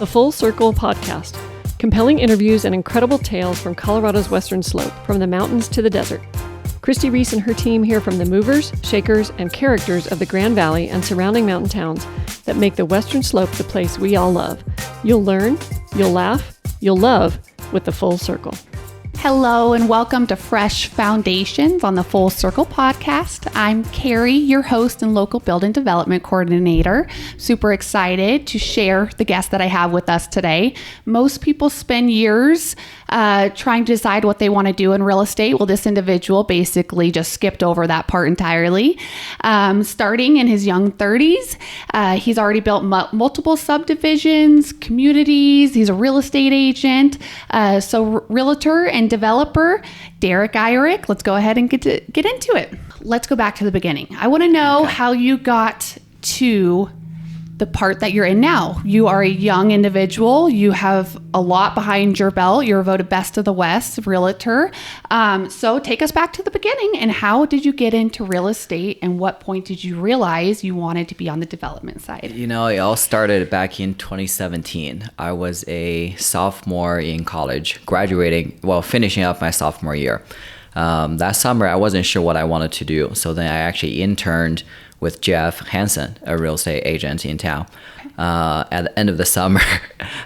The Full Circle Podcast. Compelling interviews and incredible tales from Colorado's western slope, from the mountains to the desert. Christi, Reece, and her team hear from the movers, shakers, and characters of the Grand Valley and surrounding mountain towns that make the western slope the place we all love. You'll learn, you'll laugh, you'll love with The Full Circle. Hello and welcome to Fresh Foundations on the Full Circle Podcast. I'm Kerry, your host and local build and development coordinator. Super excited to share the guest that I have with us today. Most people spend years trying to decide what they want to do in real estate. Well, this individual basically just skipped over that part entirely. Starting in his young 30s, he's already built multiple subdivisions, communities. He's a real estate agent, so realtor and developer, Derek Irick. Let's go ahead and get into it. Let's go back to the beginning. I want to know how you got to the part that you're in now. You are a young individual. You have a lot behind your belt. You're voted Best of the West realtor. So take us back to the beginning. And how did you get into real estate? And what point did you realize you wanted to be on the development side? You know, it all started back in 2017. I was a sophomore in college, finishing up my sophomore year. That summer, I wasn't sure what I wanted to do. So then I actually interned with Jeff Hansen, a real estate agent in town. At the end of the summer,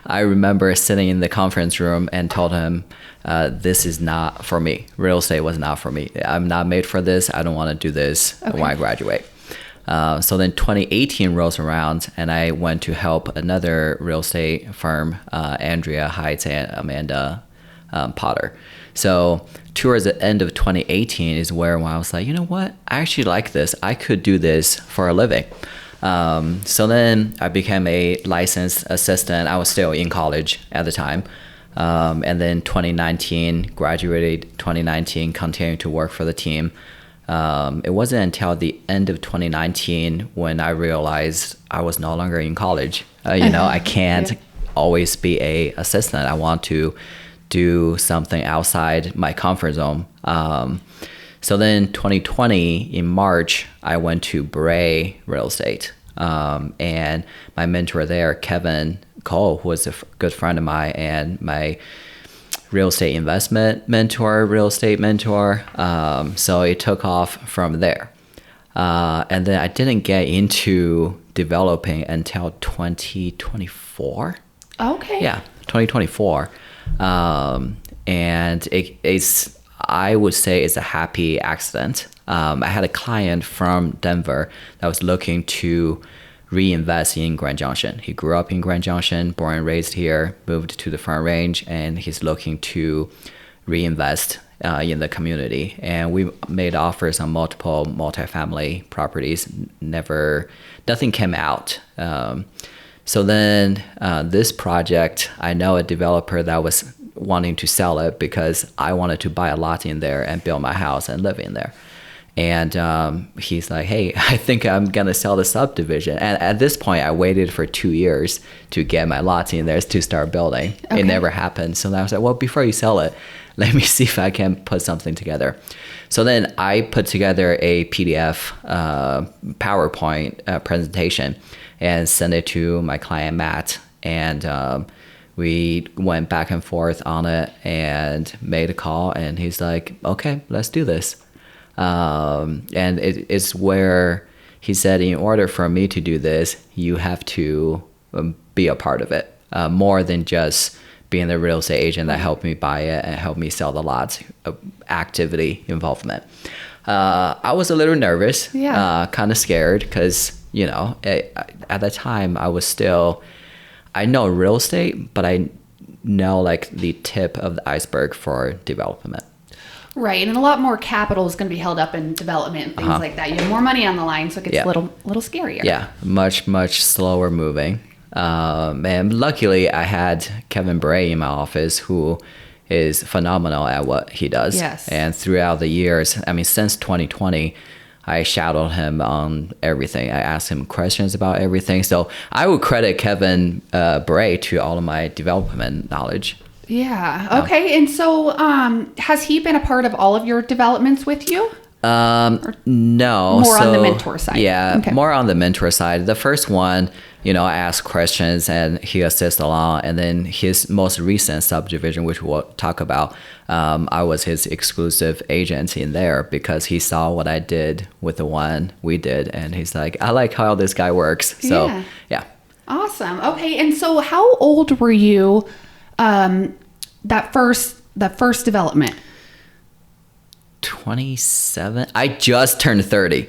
I remember sitting in the conference room and told him, this is not for me. Real estate was not for me. I'm not made for this. I don't want to do this when I graduate. So then 2018 rolls around and I went to help another real estate firm, Andrea Heights and Amanda Potter. So towards the end of 2018 is where I was like, you know what? I actually like this. I could do this for a living. So then I became a licensed assistant. I was still in college at the time. And then 2019, graduated 2019, continued to work for the team. It wasn't until the end of 2019 when I realized I was no longer in college. I can't always be a assistant. I want to do something outside my comfort zone. So then 2020 in March, I went to Bray Real Estate. And my mentor there, Kevin Cole, who was a good friend of mine and my real estate investment mentor, real estate mentor. So it took off from there. And then I didn't get into developing until 2024. Okay. Yeah, 2024. And I would say it's a happy accident. I had a client from Denver that was looking to reinvest in Grand Junction. He grew up in Grand Junction, born and raised here, moved to the Front Range, and he's looking to reinvest in the community. And we made offers on multiple multifamily properties. Nothing came out. So then this project, I know a developer that was wanting to sell it because I wanted to buy a lot in there and build my house and live in there. And he's like, hey, I think I'm going to sell the subdivision. And at this point, I waited for 2 years to get my lots in there to start building. Okay. It never happened. So then I was like, well, before you sell it, let me see if I can put something together. So then I put together a PDF PowerPoint presentation and sent it to my client, Matt. And we went back and forth on it and made a call. And he's like, okay, let's do this. And it's where he said, in order for me to do this, you have to be a part of it, more than just being the real estate agent that helped me buy it and helped me sell the lots, activity involvement. I was a little nervous, kind of scared because, at the time I know real estate, but I know like the tip of the iceberg for development. Right, and a lot more capital is going to be held up in development and things like that. You have more money on the line, so it gets a little scarier. Yeah, much slower moving. And luckily, I had Kevin Bray in my office, who is phenomenal at what he does. Yes. And throughout the years, since 2020, I shadowed him on everything. I asked him questions about everything. So I would credit Kevin Bray to all of my development knowledge. Yeah. Okay. And so has he been a part of all of your developments with you? No. More on the mentor side. Yeah, Okay. more on the mentor side. The first one, I ask questions and he assists along. And then his most recent subdivision, which we'll talk about, I was his exclusive agent in there because he saw what I did with the one we did. And he's like, I like how this guy works. So, yeah. Awesome. Okay. And so how old were you that first development? 27. I just turned 30.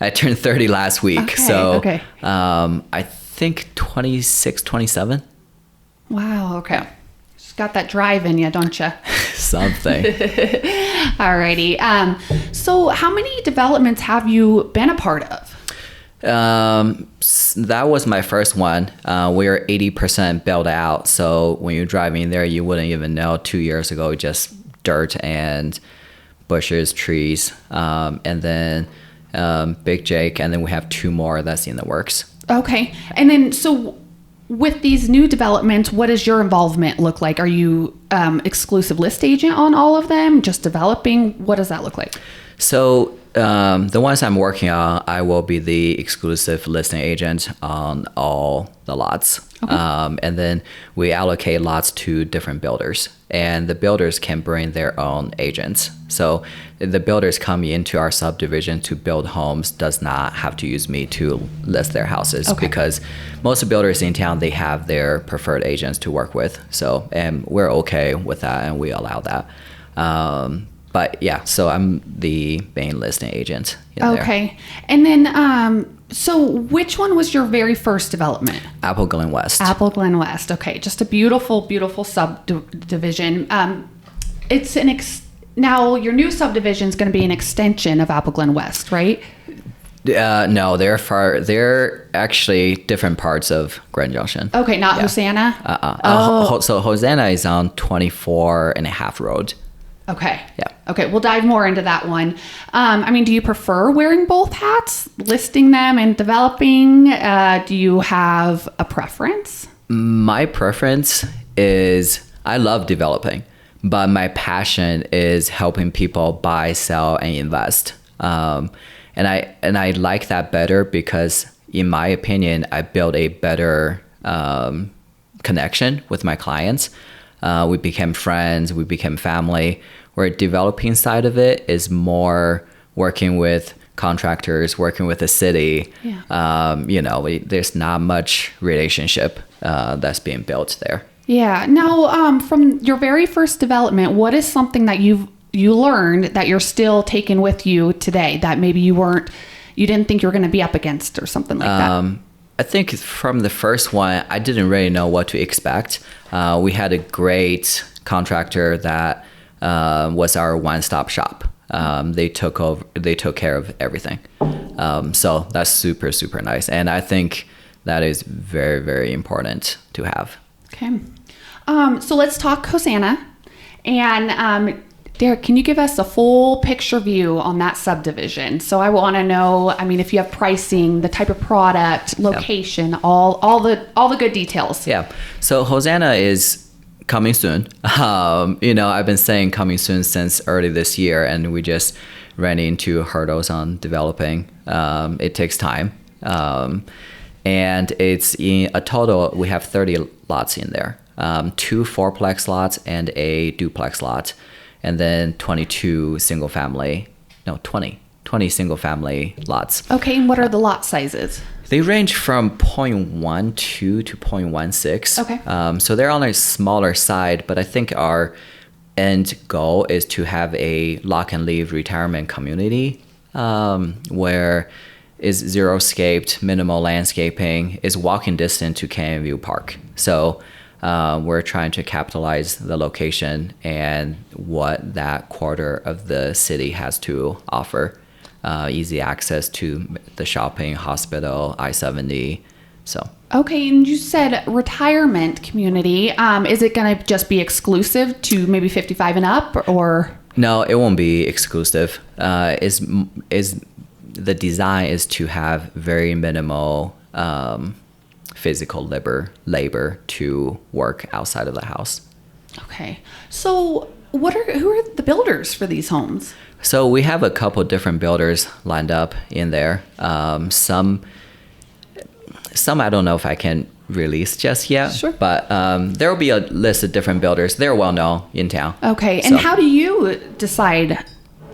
I turned 30 last week. Okay, so okay. I think 26, 27. Wow. Okay. Just got that drive in you, don't you? Something. Alrighty. So how many developments have you been a part of? That was my first one. We're 80% built out. So when you're driving there, you wouldn't even know 2 years ago, just dirt and bushes, trees, and then Big Jake, and then we have 2 more that's in the works. Okay. And then, so with these new developments, what does your involvement look like? Are you exclusive list agent on all of them, just developing? What does that look like? So the ones I'm working on, I will be the exclusive listing agent on all the lots. Okay. And then we allocate lots to different builders, and the builders can bring their own agents. So the builders coming into our subdivision to build homes does not have to use me to list their houses, because most builders in town, they have their preferred agents to work with. So, and we're okay with that, and we allow that. But yeah, so I'm the main listing agent in there. And then, so which one was your very first development? Apple Glen West. Apple Glen West. Okay. Just a beautiful, beautiful subdivision. It's now your new subdivision is going to be an extension of Apple Glen West, right? No, they're actually different parts of Grand Junction. Okay. Not Hosanna? So Hosanna is on 24 and a half road. Okay. Yeah. Okay. We'll dive more into that one. I mean, do you prefer wearing both hats, listing them and developing? Do you have a preference? My preference is I love developing, but my passion is helping people buy, sell, and invest. And I like that better because, in my opinion, I build a better connection with my clients. We became friends. We became family. Where developing side of it is more working with contractors, working with the city. Yeah. There's not much relationship that's being built there. Yeah. Now, from your very first development, what is something that you learned that you're still taking with you today that maybe you didn't think you were going to be up against or something like that? I think from the first one, I didn't really know what to expect. We had a great contractor that was our one-stop shop. They took care of everything. So that's super, super nice. And I think that is very, very important to have. Okay. So let's talk Hosanna. And Derek, can you give us a full picture view on that subdivision? So I want to know, if you have pricing, the type of product, location, all the good details. Yeah. So Hosanna is coming soon. I've been saying coming soon since early this year, and we just ran into hurdles on developing. It takes time. And it's in a total, we have 30 lots in there. 2 fourplex lots and a duplex lot. And then 20 single family lots. Okay, and what are the lot sizes? They range from 0.12 to 0.16. Okay. So they're on a smaller side, but I think our end goal is to have a lock and leave retirement community where is zero-scaped, minimal landscaping, is walking distance to Canyon View Park. So we're trying to capitalize the location and what that quarter of the city has to offer. Easy access to the shopping, hospital, I-70. So. Okay, and you said retirement community. Is it going to just be exclusive to maybe 55 and up, or? No, it won't be exclusive. The design is to have very minimal physical labor to work outside of the house. Okay, so who are the builders for these homes? So we have a couple different builders lined up in there. Some I don't know if I can release just yet. Sure. But there will be a list of different builders. They're well known in town. Okay. And how do you decide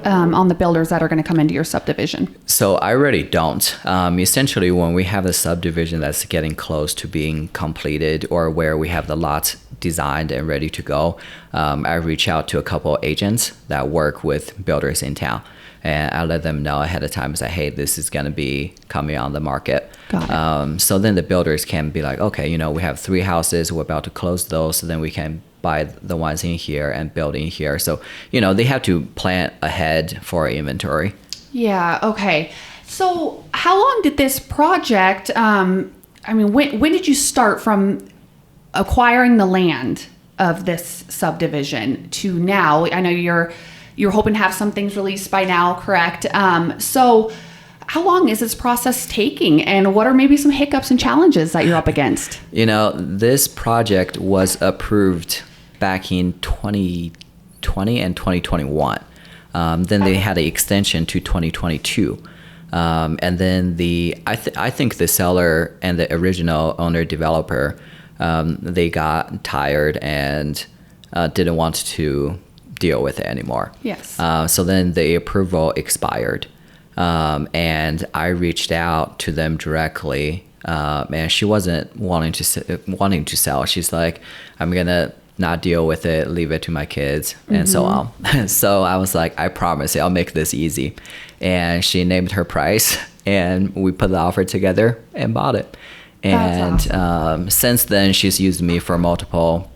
on the builders that are going to come into your subdivision? So I really don't. Essentially, when we have a subdivision that's getting close to being completed or where we have the lots designed and ready to go, I reach out to a couple agents that work with builders in town. And I let them know ahead of time, say, hey, this is going to be coming on the market. Got it. So then the builders can be like, okay, we have 3 houses. We're about to close those. So then we can buy the ones in here and build in here. So, they have to plan ahead for inventory. Yeah. Okay. So how long did this project, when did you start from acquiring the land of this subdivision to now? I know you're hoping to have some things released by now, correct? So how long is this process taking, and what are maybe some hiccups and challenges that you're up against? This project was approved back in 2020 and 2021. Then they had an extension to 2022. And then I think the seller and the original owner developer, they got tired and didn't want to deal with it anymore. Yes. So then the approval expired. And I reached out to them directly, and she wasn't wanting to sell. She's like, I'm gonna not deal with it, leave it to my kids, and so on. So I was like, I promise you, I'll make this easy. And she named her price, and we put the offer together and bought it. And That's awesome. Since then, she's used me for multiple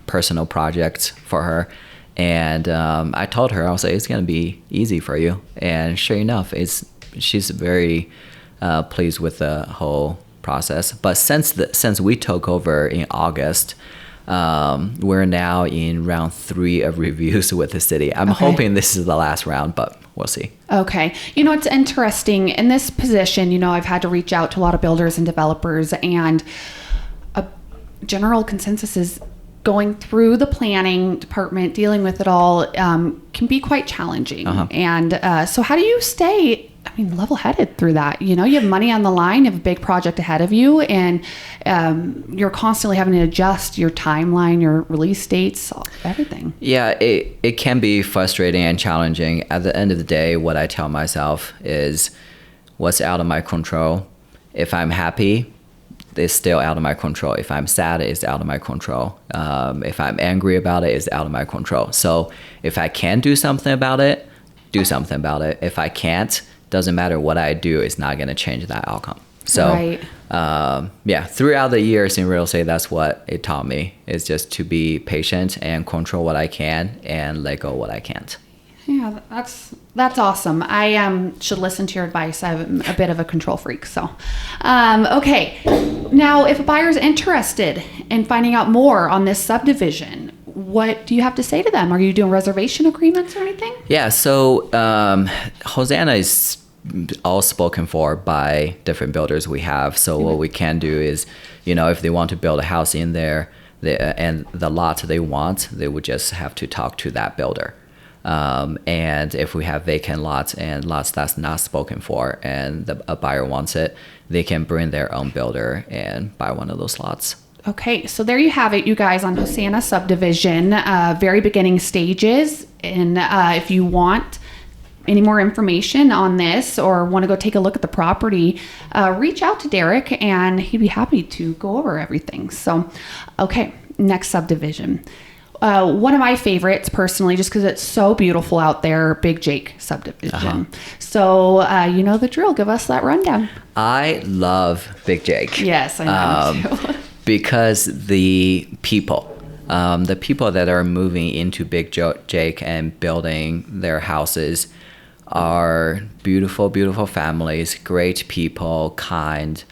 personal projects for her. And I told her, I was like, it's going to be easy for you. And sure enough, she's very pleased with the whole process. But since we took over in August, we're now in round 3 of reviews with the city. I'm hoping this is the last round, but we'll see. Okay. It's interesting. In this position, I've had to reach out to a lot of builders and developers, and a general consensus is going through the planning department, dealing with it all, can be quite challenging. And so how do you stay, level-headed through that? You have money on the line, you have a big project ahead of you, and you're constantly having to adjust your timeline, your release dates, everything. Yeah, it can be frustrating and challenging. At the end of the day, what I tell myself is what's out of my control. If I'm happy, it's still out of my control. If I'm sad, it's out of my control. If I'm angry about it, it's out of my control. So if I can do something about it, do something about it. If I can't, doesn't matter what I do, it's not going to change that outcome. So, right. Throughout the years in real estate, that's what it taught me, is just to be patient and control what I can and let go what I can't. Yeah, that's awesome. I should listen to your advice. I'm a bit of a control freak. So, okay. Now, if a buyer's interested in finding out more on this subdivision, what do you have to say to them? Are you doing reservation agreements or anything? Yeah, so Hosanna is all spoken for by different builders we have. So what we can do is, if they want to build a house in there and the lot they want, they would just have to talk to that builder. And if we have vacant lots and lots that's not spoken for and a buyer wants it, they can bring their own builder and buy one of those lots. Okay, so there you have it, you guys, on Hosanna subdivision, very beginning stages. And if you want any more information on this or want to go take a look at the property, reach out to Derek and he'd be happy to go over everything. So, okay, next subdivision. One of my favorites personally, just because it's so beautiful out there, Big Jake subdivision. So you know the drill. Give us that rundown. I love Big Jake. Yes, I know too. Because the people that are moving into Big Jake and building their houses are beautiful, beautiful families, great people, kind.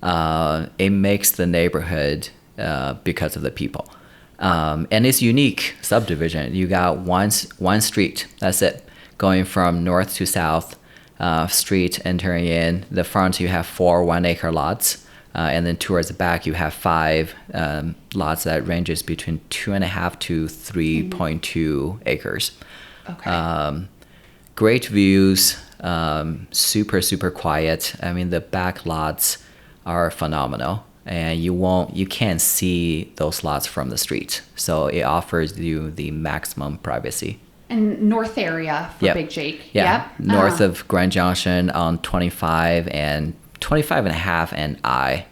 It makes the neighborhood because of the people. And it's unique subdivision. You got one street, that's it, going from north to south, street entering in. The front you have 4 1-acre lots, and then towards the back you have 5 lots that ranges between 2.5 to 3.2 acres. Okay. great views, super quiet. I mean, the back lots are phenomenal, and you can't see those lots from the street. So it offers you the maximum privacy. And north area for Big Jake. Yeah. Yep. North of Grand Junction on 25 and 25 and a half and I.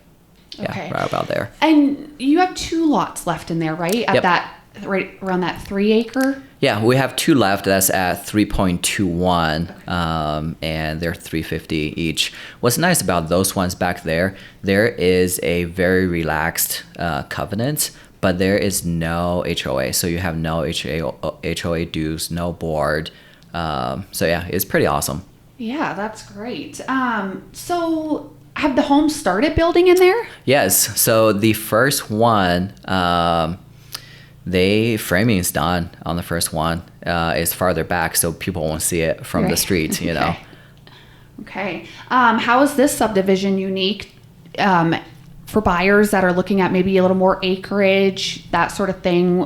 Yeah, Okay. right about there. And you have 2 lots left in there, right? At Yep. that, right around that 3 acre? Yeah, we have 2 left. That's at 3.21, and they're 350 each. What's nice about those ones back there is a very relaxed covenant, but there is no HOA. So you have no HOA dues, no board. So yeah, it's pretty awesome. Yeah, that's great. So have the homes started building in there? Yes. So the first one, framing is done on the first one. It's farther back, so people won't see it from the street, you know. Okay. How is this subdivision unique for buyers that are looking at maybe a little more acreage, that sort of thing?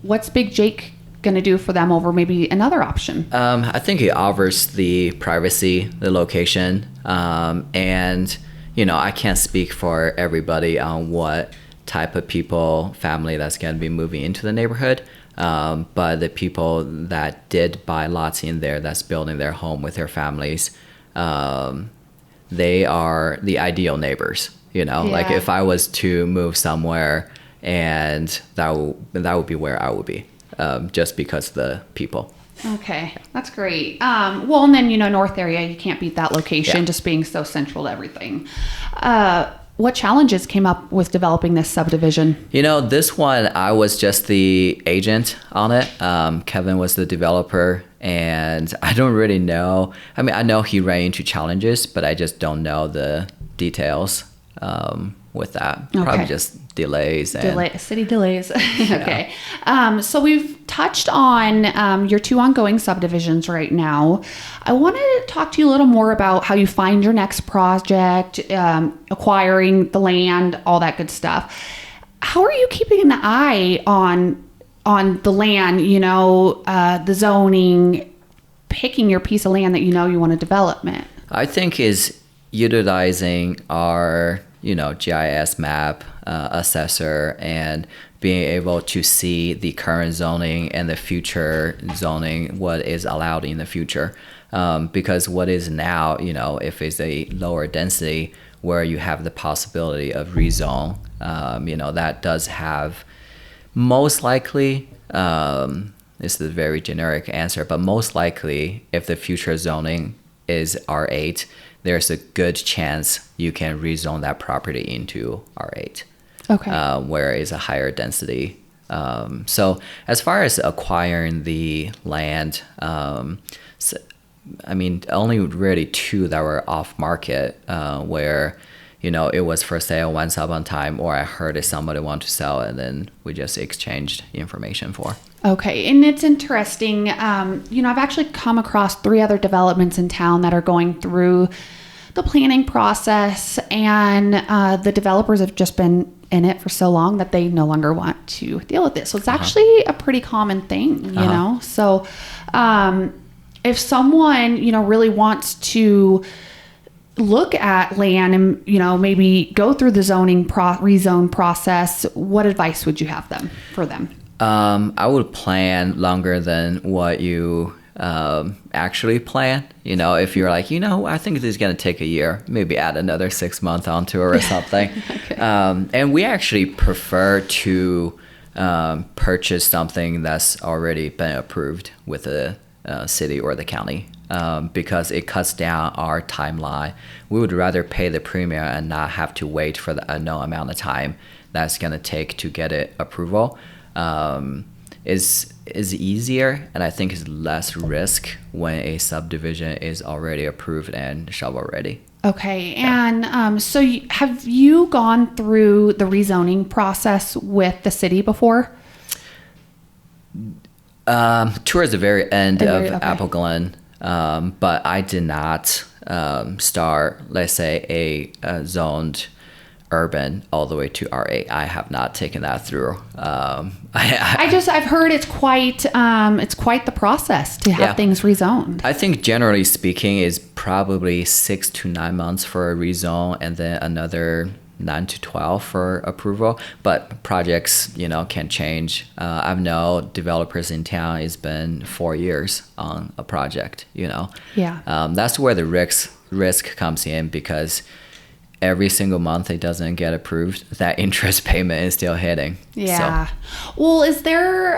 What's Big Jake going to do for them over maybe another option? I think it offers the privacy, the location, and, you know, I can't speak for everybody on what type of family that's going to be moving into the neighborhood. But the people that did buy lots in there that's building their home with their families, they are the ideal neighbors. You know, like if I was to move somewhere, and that would be where I would be, just because of the people. Okay, that's great. Well, and then, you know, north area, you can't beat that location, just being so central to everything. What challenges came up with developing this subdivision? You know, this one, I was just the agent on it. Kevin was the developer, and I don't really know. I mean, I know he ran into challenges, but I just don't know the details with that. Okay. Probably just delays. City delays. Okay. So we've touched on your 2 ongoing subdivisions right now. I wanted to talk to you a little more about how you find your next project, acquiring the land, all that good stuff. How are you keeping an eye on the land, you know, the zoning, picking your piece of land that you know you want to development? I think is utilizing our, you know, GIS map, assessor, and being able to see the current zoning and the future zoning, what is allowed in the future. Because what is now, you know, if it's a lower density where you have the possibility of rezone, you know, that does have most likely, this is a very generic answer, but most likely if the future zoning is R8, there's a good chance you can rezone that property into R8. Okay. Where it's a higher density. So as far as acquiring the land, I mean, only really 2 that were off market, where, you know, it was for sale, went up on time, or I heard if somebody wanted to sell, and then we just exchanged information for. Okay, and it's interesting. You know, I've actually come across 3 other developments in town that are going through the planning process, and the developers have just been in it for so long that they no longer want to deal with it. So it's actually a pretty common thing, you know? So if someone, you know, really wants to look at land and, you know, maybe go through the rezone process, what advice would you have for them? I would plan longer than what you actually plan. You know, if you're like, you know, I think this is going to take a year, maybe add another 6 months onto it or something. Okay. And we actually prefer to purchase something that's already been approved with the city or the county, because it cuts down our timeline. We would rather pay the premium and not have to wait for the unknown amount of time that's going to take to get it approval. Is easier, and I think is less risk when a subdivision is already approved and shovel ready. Okay, and so have you gone through the rezoning process with the city before? Towards the very end of Apple Glen, but I did not start, let's say, a zoned urban all the way to R8. I have not taken that through. I've heard it's quite the process to have things rezoned. I think generally speaking is probably 6 to 9 months for a rezone, and then another 9 to 12 for approval. But projects, can change. I've known developers in town, it's been 4 years on a project. Yeah. That's where the risk comes in, because every single month it doesn't get approved, that interest payment is still hitting. Yeah. So. Well, is there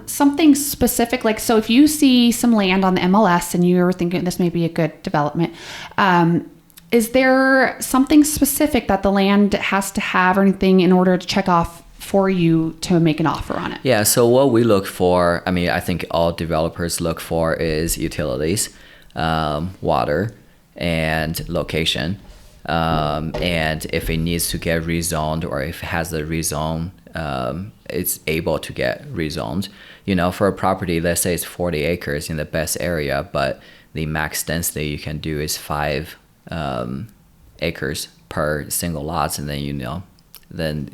something specific? Like, so if you see some land on the MLS and you're thinking this may be a good development, is there something specific that the land has to have or anything in order to check off for you to make an offer on it? Yeah. So what we look for, I think all developers look for is utilities, water, and location. And if it needs to get rezoned, or if it has the rezone, it's able to get rezoned. For a property, let's say it's 40 acres in the best area, but the max density you can do is 5 acres per single lots, and then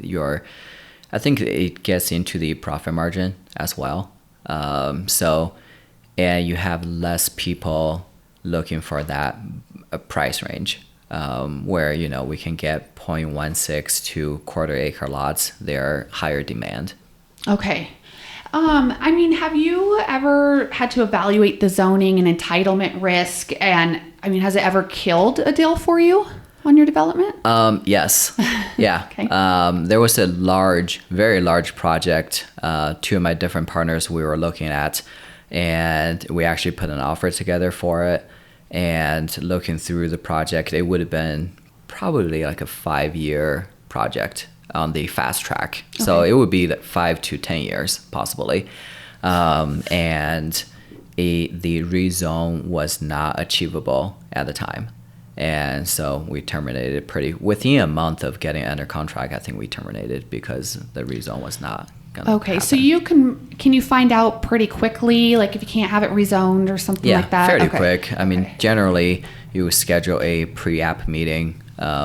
I think it gets into the profit margin as well. And you have less people looking for that price range. Where we can get 0.16 to quarter acre lots, they're higher demand. Okay. Have you ever had to evaluate the zoning and entitlement risk? And has it ever killed a deal for you on your development? Yes. Yeah. Okay. There was a very large project. 2 of my different partners we were looking at, and we actually put an offer together for it. And looking through the project, it would have been probably like a 5-year project on the fast track. Okay. So it would be 5 to 10 years possibly. And the rezone was not achievable at the time. And so we terminated within a month of getting under contract. I think we terminated because the rezone was not okay, happen. So you can you find out pretty quickly, like if you can't have it rezoned or something like that? Yeah, fairly quick. Generally you schedule a pre-app meeting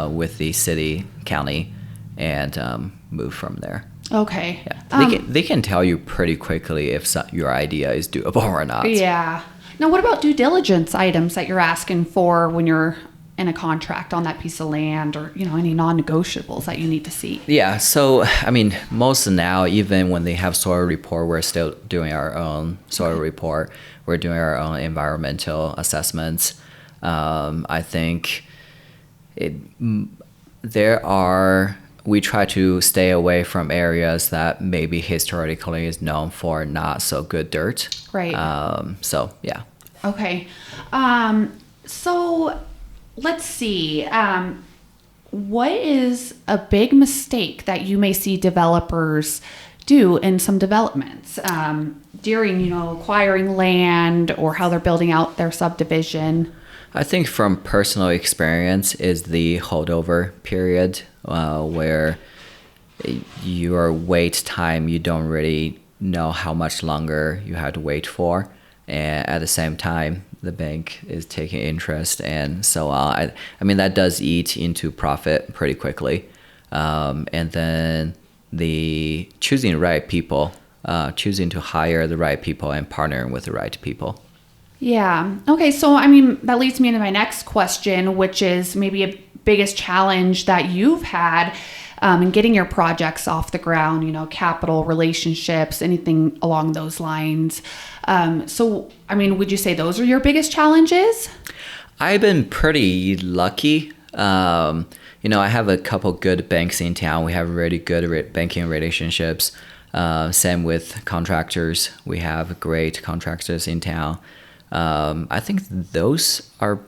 with the city, county, and move from there. Okay. Yeah. They can tell you pretty quickly if your idea is doable or not. Yeah. Now, what about due diligence items that you're asking for when you're in a contract on that piece of land, or any non-negotiables that you need to see? Yeah, so most now, even when they have soil report, we're still doing our own soil report. We're doing our own environmental assessments. I think we try to stay away from areas that maybe historically is known for not so good dirt. Right. So yeah. Okay. So let's see. What is a big mistake that you may see developers do in some developments during, acquiring land or how they're building out their subdivision? I think from personal experience is the holdover period where your wait time, you don't really know how much longer you have to wait for. And at the same time, the bank is taking interest and so on. That does eat into profit pretty quickly. And then the choosing the right people, choosing to hire the right people and partnering with the right people. Yeah. Okay. So, that leads me into my next question, which is maybe a biggest challenge that you've had in getting your projects off the ground, capital, relationships, anything along those lines. So, would you say those are your biggest challenges? I've been pretty lucky. I have a couple good banks in town. We have really good banking relationships. Same with contractors. We have great contractors in town. I think those are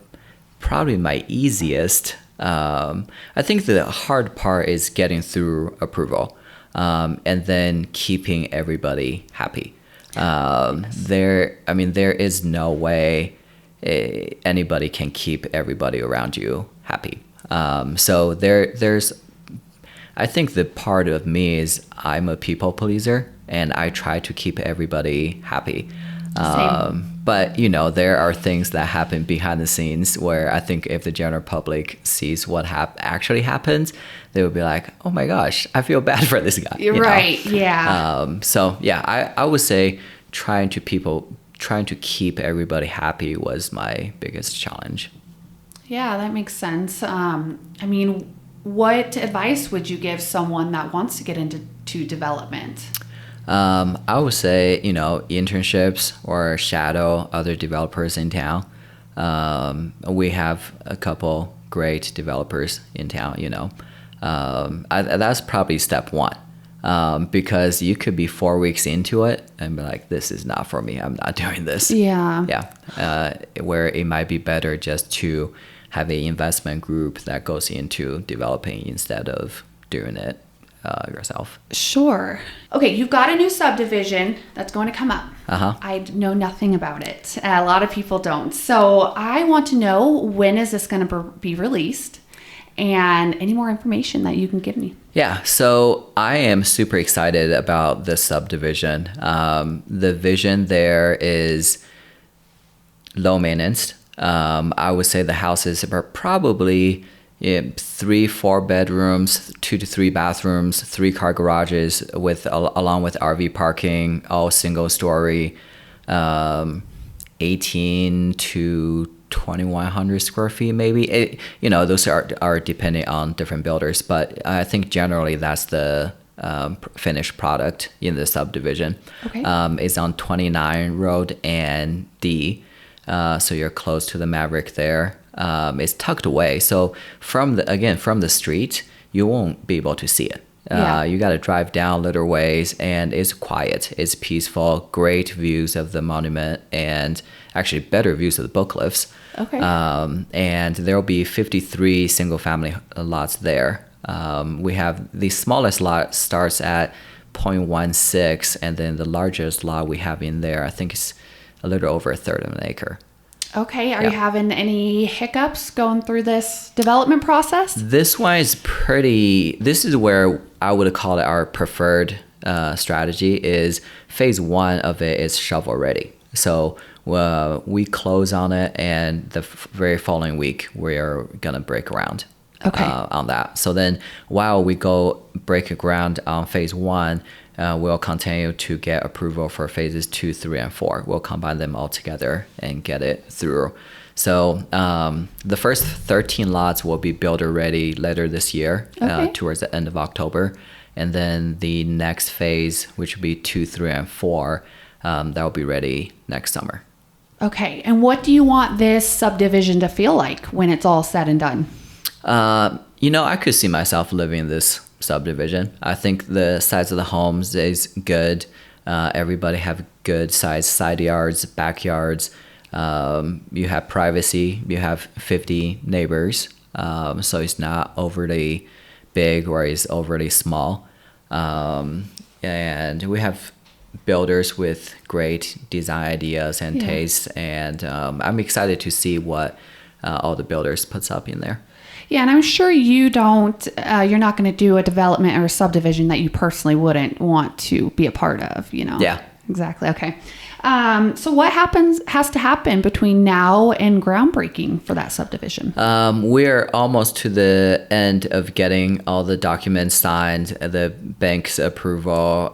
probably my easiest. I think the hard part is getting through approval, and then keeping everybody happy. There is no way anybody can keep everybody around you happy. So there's, I think the part of me is I'm a people pleaser, and I try to keep everybody happy. But there are things that happen behind the scenes where I think if the general public sees what actually happens, they would be like, "Oh my gosh, I feel bad for this guy." You're right. Yeah. So yeah, I would say trying to keep everybody happy was my biggest challenge. Yeah, that makes sense. What advice would you give someone that wants to get into development? I would say, internships or shadow other developers in town. We have a couple great developers in town, that's probably step one. Because you could be 4 weeks into it and be like, this is not for me. I'm not doing this. Yeah. Yeah. Where it might be better just to have an investment group that goes into developing instead of doing it yourself. Sure. Okay, you've got a new subdivision that's going to come up. I know nothing about it. A lot of people don't. So I want to know, when is this going to be released, and any more information that you can give me. Yeah, so I am super excited about this subdivision. The vision there is low maintenance. I would say the houses are probably 3-4 bedrooms, 2 to 3 bathrooms, 3-car garages along with RV parking, all single story, 18 to 2,100 square feet maybe. Those are depending on different builders, but I think generally that's the finished product in the subdivision. Okay. It's on 29 Road and D, so you're close to the Maverick there. It's tucked away, so from the street you won't be able to see it. You got to drive down little ways, and it's quiet, it's peaceful, great views of the monument, and actually better views of the book lifts. Okay. And there will be 53 single family lots there. We have the smallest lot starts at 0.16, and then the largest lot we have in there, I think, is a little over a third of an acre. Okay. Are you having any hiccups going through this development process? This one is this is where I would call it our preferred strategy. Is phase 1 of it is shovel ready. So we close on it, and the very following week we're going to break ground on that. So then while we go break ground on phase 1, we'll continue to get approval for phases 2, 3, and 4. We'll combine them all together and get it through. So the first 13 lots will be builder ready later this year, towards the end of October. And then the next phase, which will be 2, 3, and 4, that will be ready next summer. Okay. And what do you want this subdivision to feel like when it's all said and done? I could see myself living in this subdivision. I think the size of the homes is good. Everybody have good sized side yards, backyards. You have privacy. You have 50 neighbors, so it's not overly big or it's overly small. And we have builders with great design ideas and tastes, and I'm excited to see what all the builders puts up in there. Yeah, and I'm sure you're not going to do a development or a subdivision that you personally wouldn't want to be a part of, Yeah. Exactly. Okay. So what has to happen between now and groundbreaking for that subdivision? We're almost to the end of getting all the documents signed, the bank's approval,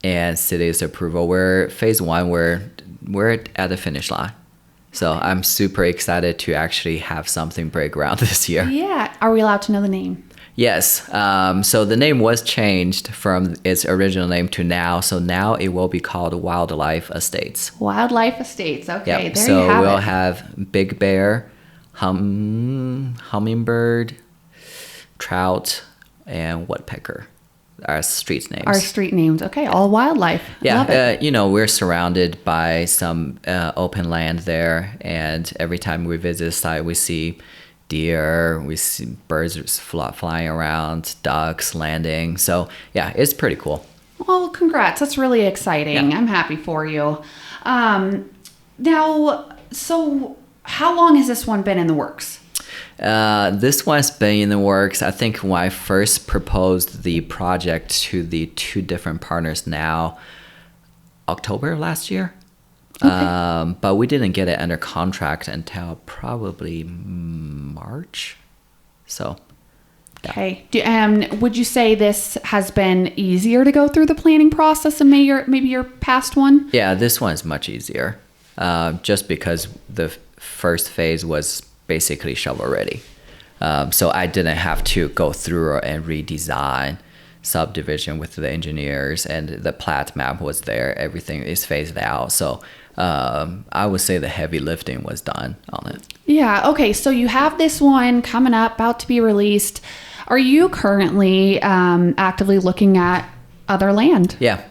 and city's approval. We're phase 1, we're at the finish line. So I'm super excited to actually have something break ground this year. Yeah. Are we allowed to know the name? Yes. So the name was changed from its original name to now. So now it will be called Wildlife Estates. Wildlife Estates. Okay. Yep. There so you have we'll it. have big bear, hummingbird, trout, and woodpecker. Our street names. Our street names. Okay. All wildlife. Yeah. Love it. We're surrounded by some open land there, and every time we visit the site, we see deer, we see birds flying around, ducks landing. So yeah, it's pretty cool. Well, congrats. That's really exciting. Yeah. I'm happy for you. Now, so how long has this one been in the works? This one's been in the works. I think when I first proposed the project to the 2 different partners now, October of last year. Okay. But we didn't get it under contract until probably March. So, yeah. Okay. Would you say this has been easier to go through the planning process than maybe your past one? Yeah, this one is much easier. Just because the first phase was basically shovel ready. So I didn't have to go through and redesign subdivision with the engineers, and the plat map was there. Everything is phased out. So I would say the heavy lifting was done on it. Yeah. Okay. So you have this one coming up, about to be released. Are you currently actively looking at other land? Yeah.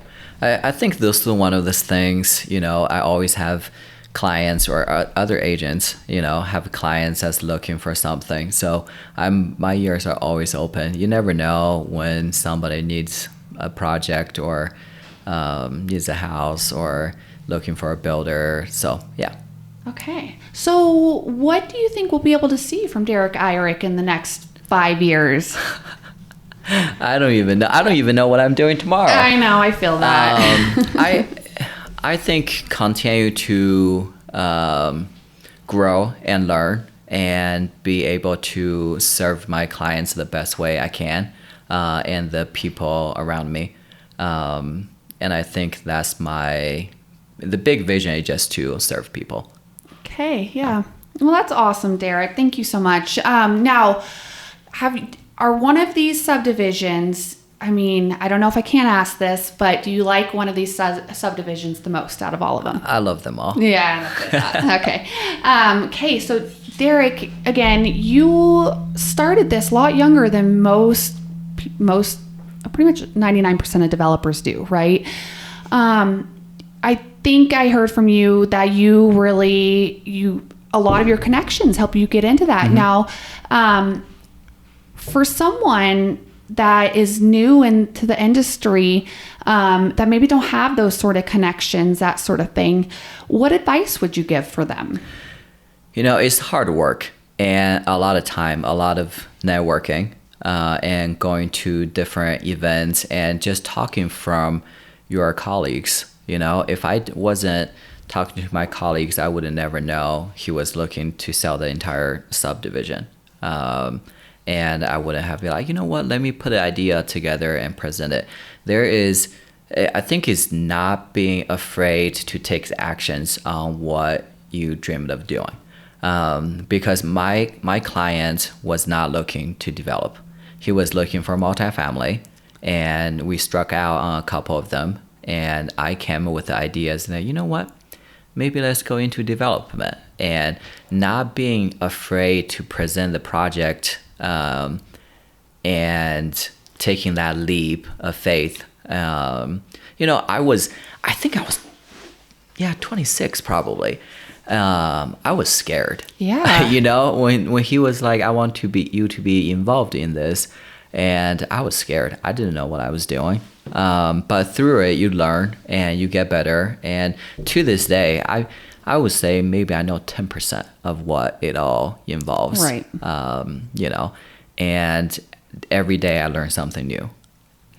I think this is one of those things, I always have clients or other agents, have clients that's looking for something. So my ears are always open. You never know when somebody needs a project or needs a house or looking for a builder. So, yeah. Okay. So what do you think we'll be able to see from Derek Irick in the next 5 years? I don't even know what I'm doing tomorrow. I know. I feel that. I think continue to grow and learn and be able to serve my clients the best way I can, and the people around me. And I think that's the big vision is just to serve people. Okay. Yeah. Well, that's awesome, Derek. Thank you so much. Now, are one of these subdivisions, I don't know if I can ask this, but do you like one of these subdivisions the most out of all of them? I love them all. Yeah. Okay. Okay. So Derek, again, you started this a lot younger than most, pretty much 99% of developers do, right? I think I heard from you that a lot of your connections help you get into that. Mm-hmm. Now, for someone that is new into the industry, that maybe don't have those sort of connections, that sort of thing, what advice would you give for them? It's hard work and a lot of time, a lot of networking, and going to different events and just talking from your colleagues. If I wasn't talking to my colleagues, I would have never know he was looking to sell the entire subdivision. And I wouldn't have been like, let me put an idea together and present it. I think it's not being afraid to take actions on what you dreamed of doing. Because my client was not looking to develop. He was looking for multifamily, and we struck out on a couple of them. And I came with the ideas that, maybe let's go into development, and not being afraid to present the project, and taking that leap of faith. I think I was 26 probably. I was scared. Yeah. When he was like, I want you to be involved in this. And I was scared. I didn't know what I was doing. But through it, you learn and you get better. And to this day, I would say maybe I know 10% of what it all involves. Right. And every day I learn something new.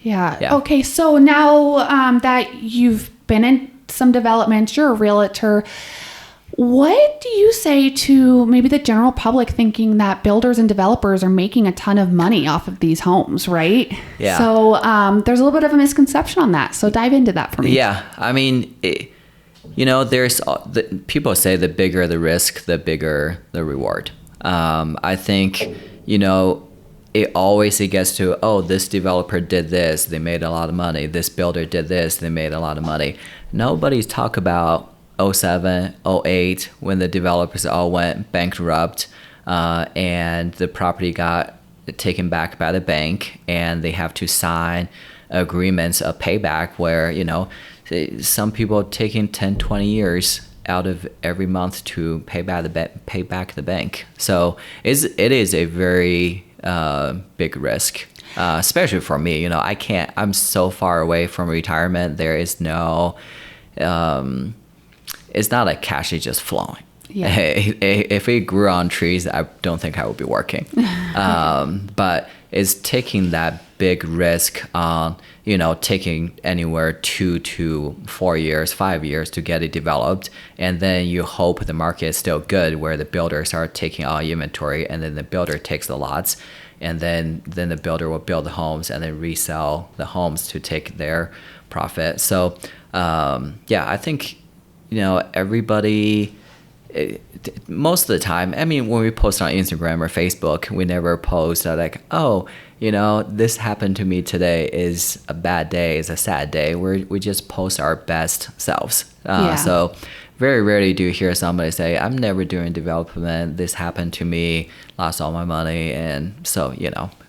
Yeah. Okay. So now that you've been in some development, you're a realtor. What do you say to maybe the general public thinking that builders and developers are making a ton of money off of these homes, right? Yeah. So there's a little bit of a misconception on that. So dive into that for me. Yeah. There's people say the bigger the risk, the bigger the reward. I think, it gets to, this developer did this, they made a lot of money. This builder did this, they made a lot of money. Nobody's talk about 2007, 2008, when the developers all went bankrupt, and the property got taken back by the bank, and they have to sign agreements of payback where, some people taking 10, 20 years out of every month to pay back the bank. So it is a very big risk, especially for me. I'm so far away from retirement. There is no, it's not like cash is just flowing. Yeah. If it grew on trees, I don't think I would be working. But is taking that big risk on, taking anywhere 2 to 4 years, 5 years to get it developed. And then you hope the market is still good where the builders are taking all inventory, and then the builder takes the lots. And then the builder will build the homes and then resell the homes to take their profit. So, I think, everybody, most of the time, when we post on Instagram or Facebook, we never post like, this happened to me today is a bad day, is a sad day. We just post our best selves. So very rarely do you hear somebody say, I'm never doing development. This happened to me, lost all my money. And so,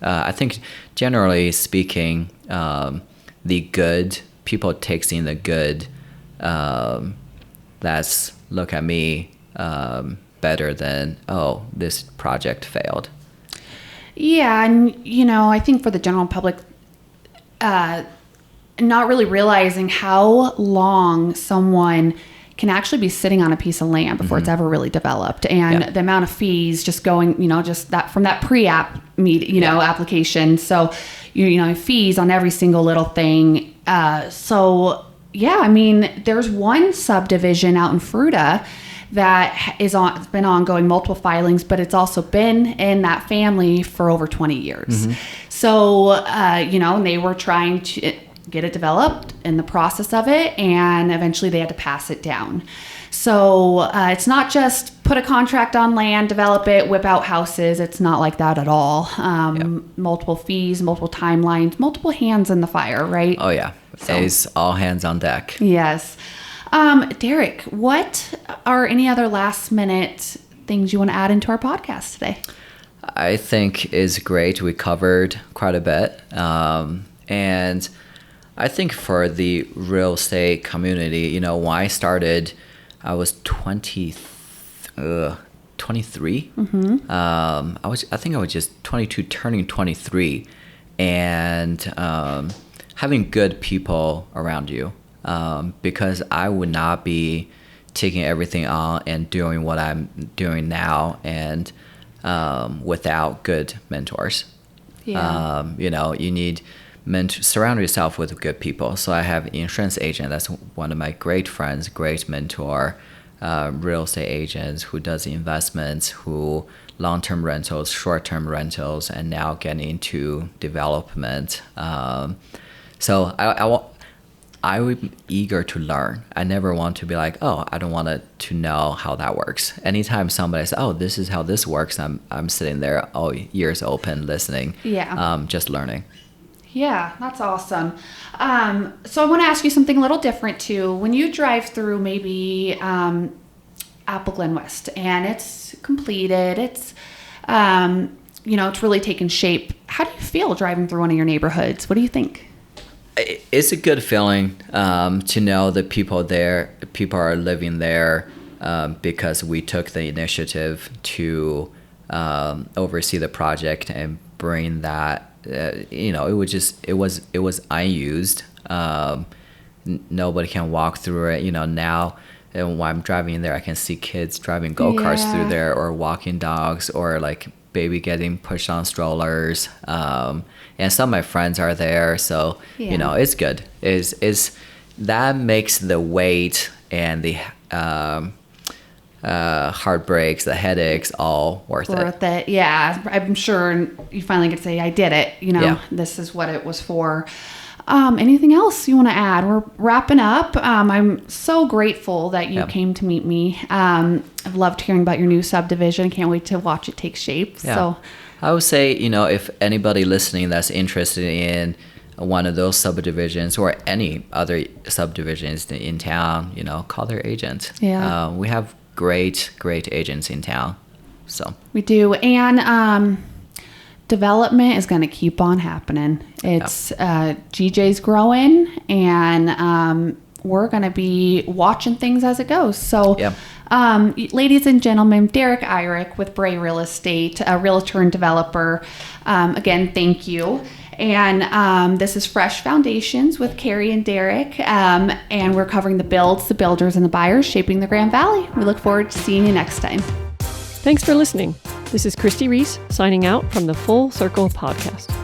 I think generally speaking, the good, people takes in the good, that's look at me, better than, this project failed. Yeah, and I think for the general public, not really realizing how long someone can actually be sitting on a piece of land before it's ever really developed, and the amount of fees just going, just that from that pre-app application. So, fees on every single little thing. There's one subdivision out in Fruita that it's been ongoing, multiple filings, but it's also been in that family for over 20 years. So, they were trying to get it developed in the process of it, and eventually they had to pass it down. So it's not just put a contract on land, develop it, whip out houses. It's not like that at all. Multiple fees, multiple timelines, multiple hands in the fire, right? Oh, yeah. So, it's all hands on deck. Yes. Derek, what are any other last minute things you want to add into our podcast today? I think is great. We covered quite a bit. And I think for the real estate community, when I started, I was 23. I think I was just 22, turning 23, and having good people around you, because I would not be taking everything on and doing what I'm doing now, and without good mentors. You need surround yourself with good people. So I have an insurance agent that's one of my great friends, great mentor, real estate agents who does investments, who long-term rentals, short-term rentals, and now getting into development. So I'm eager to learn. I never want to be like, I don't want to know how that works. Anytime somebody says, this is how this works, I'm sitting there, ears open, listening, just learning. Yeah, that's awesome. So I want to ask you something a little different too. When you drive through maybe Apple Glen West and it's completed, it's it's really taken shape. How do you feel driving through one of your neighborhoods? What do you think? It's a good feeling to know that people are living there because we took the initiative to oversee the project and bring that. It was unused. Nobody can walk through it. Now, and when I'm driving there, I can see kids driving go-karts through there, or walking dogs, or like baby getting pushed on strollers. And some of my friends are there, so it's good. Is that makes the wait and the heartbreaks, the headaches, all worth it. Yeah, I'm sure you finally get to say, I did it. This is what it was for. Anything else you want to add? We're wrapping up. I'm so grateful that you came to meet me. I've loved hearing about your new subdivision. Can't wait to watch it take shape. Yeah. So I would say, if anybody listening that's interested in one of those subdivisions or any other subdivisions in town, call their agent. Yeah. We have great agents in town. So we do. And development is going to keep on happening. It's GJ's growing, and we're going to be watching things as it goes. So ladies and gentlemen, Derek Irick with Bray Real Estate, a realtor and developer. Again, thank you. And this is Fresh Foundations with Kerry and Derek. And we're covering the builds, the builders, and the buyers shaping the Grand Valley. We look forward to seeing you next time. Thanks for listening. This is Christi Reece signing out from the Full Circle Podcast.